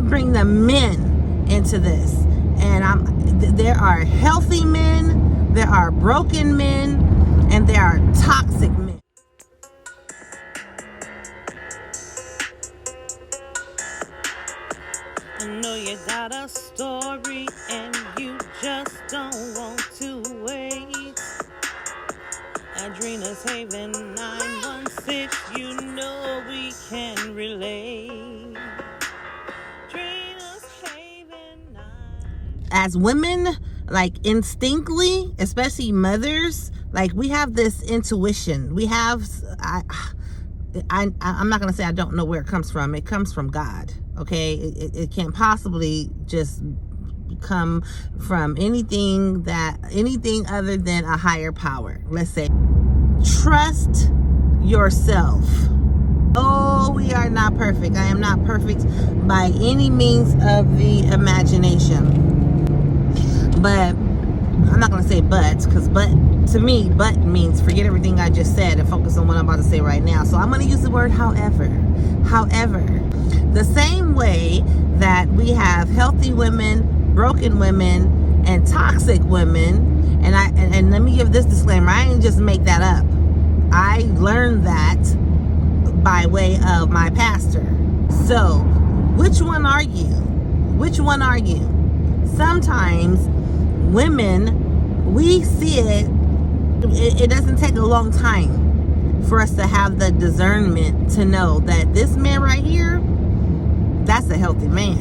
bring the men into this. And there are healthy men, there are broken men, and there are toxic men. I know you got a story and you just don't want to wait. Adrena's Haven 916, you know we can relate. Adrena's Haven 9. As women, like instinctively, especially mothers, like we have this intuition. We have, I'm not going to say I don't know where it comes from. It comes from God, okay? It can't possibly just come from anything other than a higher power. Let's say, trust yourself. Oh, we are not perfect. I am not perfect by any means of the imagination. But I'm not going to say but, because but to me, but means forget everything I just said and focus on what I'm about to say right now. So I'm going to use the word however. However, the same way that we have healthy women, broken women, and toxic women, and let me give this disclaimer, I didn't just make that up. I learned that by way of my pastor. So, which one are you? Which one are you? Sometimes women, we see it doesn't take a long time for us to have the discernment to know that this man right here, that's a healthy man.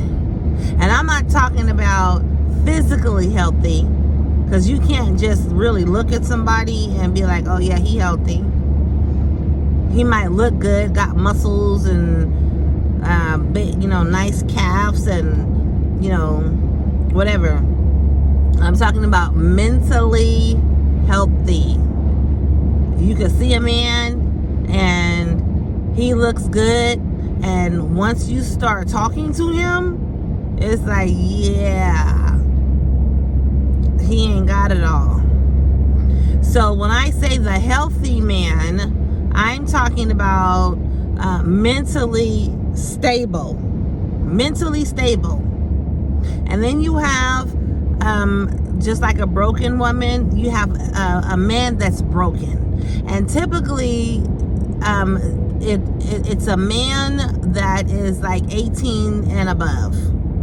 And I'm not talking about physically healthy, because you can't just really look at somebody and be like, oh yeah, he healthy. He might look good, got muscles and nice calves and whatever. I'm talking about mentally healthy. You can see a man and he looks good, and once you start talking to him, it's like, yeah, he ain't got it all. So when I say the healthy man, I'm talking about mentally stable. Mentally stable. And then you have, just like a broken woman, you have a man that's broken. And typically, it's a man that is like 18 and above.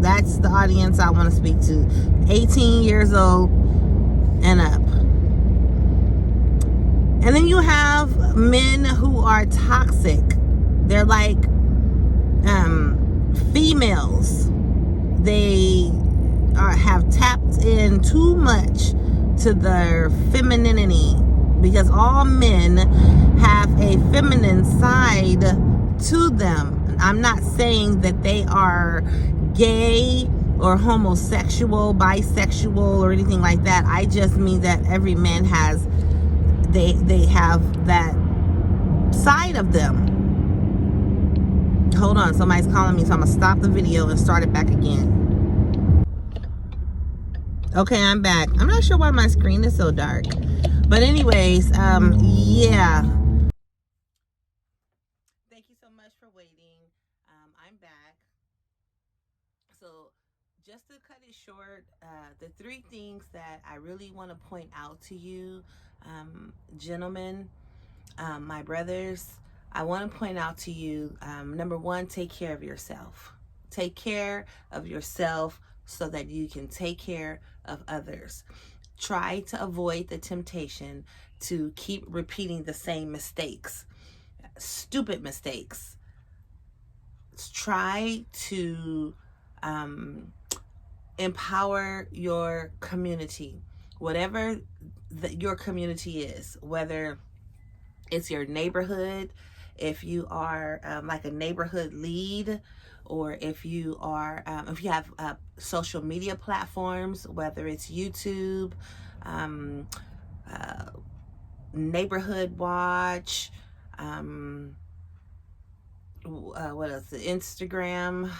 That's the audience I want to speak to. 18 years old and up. And then you have men who are toxic. They're like females. They have tapped in too much to their femininity, because all men have a feminine side to them. I'm not saying that they are gay or homosexual, bisexual, or anything like that. I just mean that every man has, they have that side of them. Hold on, somebody's calling me, so I'm gonna stop the video and start it back again. Okay, I'm back. I'm not sure why my screen is so dark, but anyways, yeah. Thank you so much for waiting. I'm back. So just to cut it short, the three things that I really want to point out to you, gentlemen, my brothers, I want to point out to you, number one, take care of yourself. Take care of yourself so that you can take care of others. Try to avoid the temptation to keep repeating the same mistakes, stupid mistakes. Try to empower your community, whatever your community is, whether it's your neighborhood, if you are like a neighborhood lead, or if you are, if you have social media platforms, whether it's YouTube, Neighborhood Watch, what else? Instagram,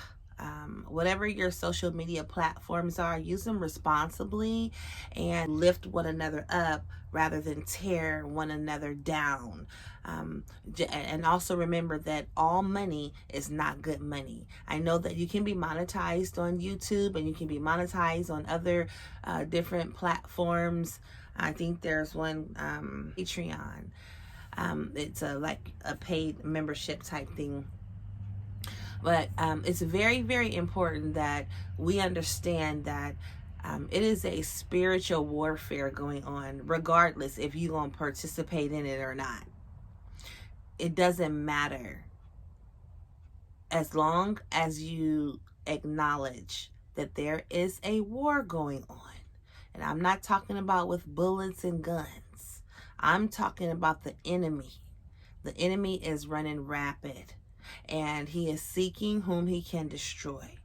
Whatever your social media platforms are, use them responsibly and lift one another up rather than tear one another down. And also remember that all money is not good money. I know that you can be monetized on YouTube and you can be monetized on other different platforms. I think there's one, Patreon. It's like a paid membership type thing. But it's very, very important that we understand that it is a spiritual warfare going on, regardless if you're going to participate in it or not. It doesn't matter. As long as you acknowledge that there is a war going on. And I'm not talking about with bullets and guns. I'm talking about the enemy. The enemy is running rapid, and he is seeking whom he can destroy.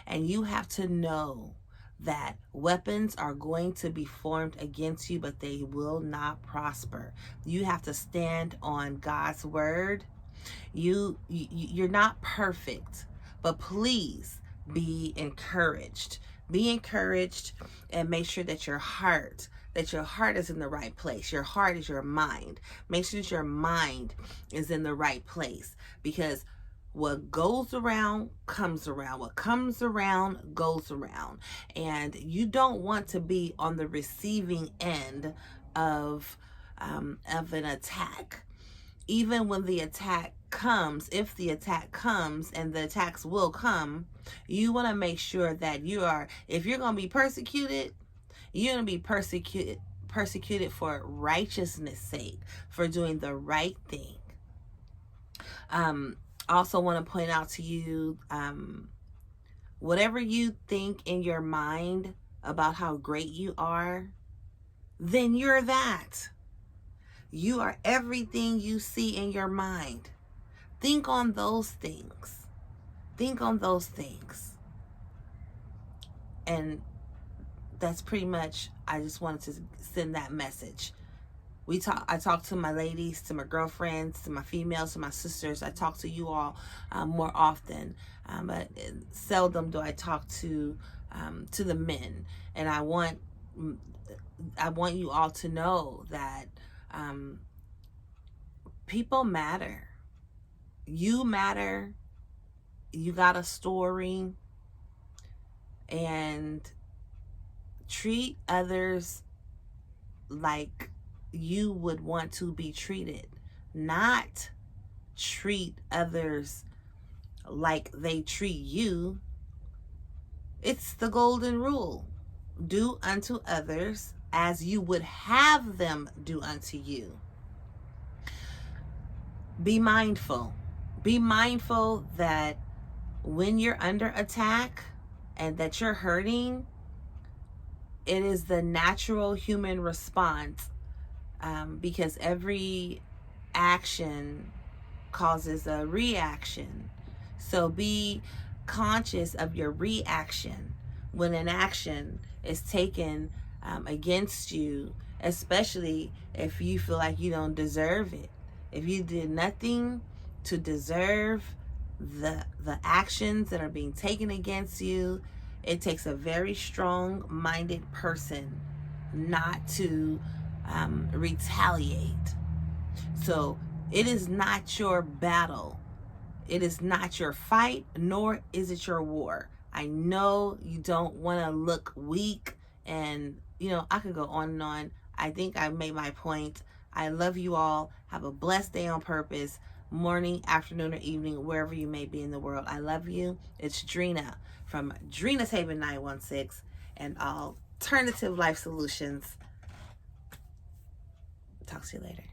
And you have to know that weapons are going to be formed against you, but they will not prosper. You have to stand on God's word. You're not perfect, but please be encouraged. Be encouraged and make sure that your heart is in the right place. Your heart is your mind. Make sure that your mind is in the right place, because what goes around comes around. What comes around goes around. And you don't want to be on the receiving end of an attack. Even when the attack comes, if the attack comes, and the attacks will come, you want to make sure that if you're going to be persecuted, you're going to be persecuted for righteousness' sake, for doing the right thing. Also want to point out to you, whatever you think in your mind about how great you are, then you're that. You are everything you see in your mind. Think on those things. Think on those things. And that's pretty much, I just wanted to send that message. I talk to my ladies, to my girlfriends, to my females, to my sisters. I talk to you all more often, but seldom do I talk to the men. And I want you all to know that people matter. You matter. You got a story. And treat others like you would want to be treated. Not treat others like they treat you. It's the golden rule. Do unto others as you would have them do unto you. Be mindful. Be mindful that when you're under attack and that you're hurting, it is the natural human response, because every action causes a reaction. So be conscious of your reaction when an action is taken against you, especially if you feel like you don't deserve it. If you did nothing to deserve the actions that are being taken against you, it takes a very strong-minded person not to retaliate. So it is not your battle. It is not your fight, nor is it your war. I know you don't want to look weak, and I could go on and on. I think I made my point. I love you all. Have a blessed day on purpose, morning, afternoon, or evening, wherever you may be in the world. I love you. It's Drina from Drina's Haven 916 and Alternative Life Solutions. Talk to you later.